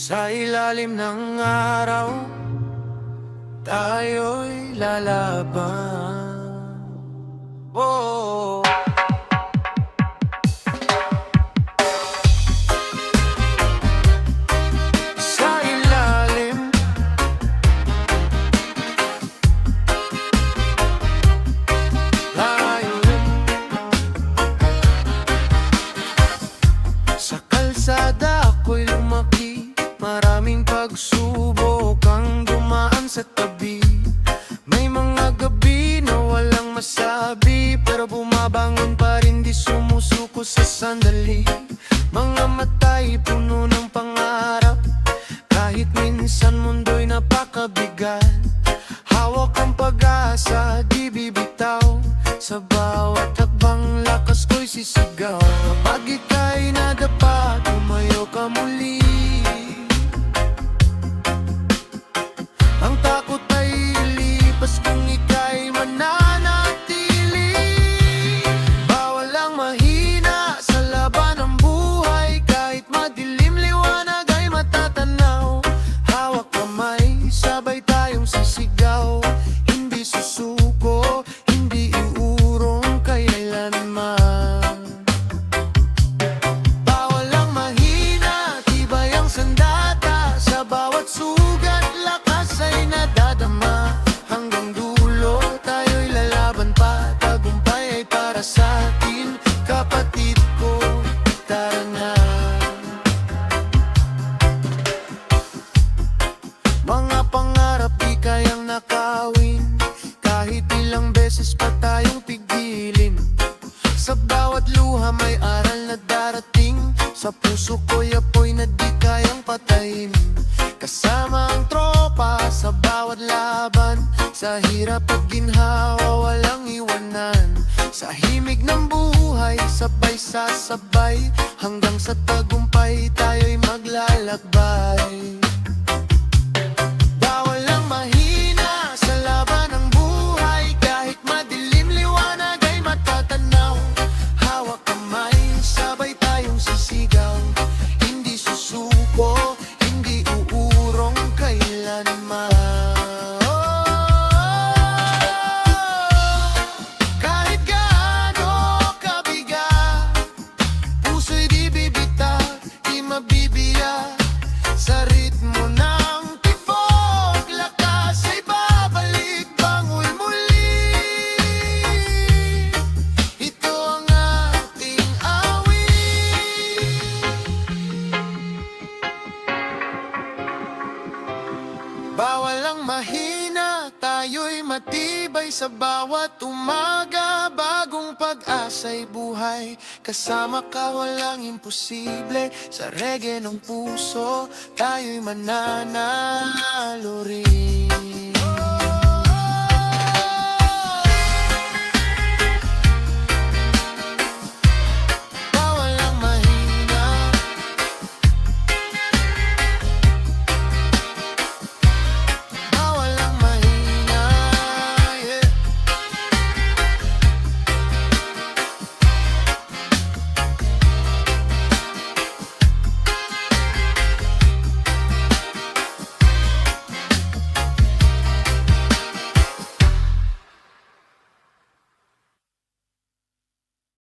Sa ilalim ng araw, tayo'y lalaban. Oh. Sa ilalim, tayo'y sa kalsada ako'y lumaki. Maraming pagsubok ang dumaan sa tabi. May mga gabi na walang masabi, pero bumabangon pa rin, di sumusuko sa sandali. Mga mata'y puno ng pangarap, kahit minsan mundo'y napakabigat. Hawak ang pag-asa, di bibitaw, sa bawat hakbang lakas ko'y sisigaw. Kapag ika'y nadapa, tumayo ka muli. Ang takot ay ilipas kung ika'y mananatili. Bawal ang mahina sa laban ng buhay, kahit madilim liwanag ay matatanaw. Hawak kamay, sabay tayong sisigaw. Hindi susuko, hindi iurong kailanman. Bawal ang mahina, tibay ang sandata. Sa bawat sugat, lakas ay nadadama. Hanggang dulo, tayo'y lalaban pa. Tagumpay ay para sa atin, kapatid ko, tara na. Mga pangarap di kayang nakawin, kahit ilang beses pa tayong pigilin. Sa bawat luha may aral na darating, sa puso ko'y apoy na di kayang patayin. Kasama ang tropa sa bawat laban, sa hirap at ginhawa walang iwanan. Sa himig ng buhay, sabay sasabay, hanggang sa tagumpay tayo'y maglalakbay. Bawal ang mahina sa laban ng buhay, kahit madilim liwanag ay matatanaw. Hawak kamay, sabay tayong sisigaw. Hindi susuko, hindi uurong kailanman. Kahit gaano kabigat, puso'y di bibitaw, di mabibiyak. Sa ritmo ng tibok, lakas ay babalik, bangon muli. Ito ang ating awit. Bawal ang mahina, tayo'y matibay. Sa bawat umaga, bagong pag-asa'y buhay. Kasama ka walang imposible, sa reggae ng puso tayo'y mananalo rin.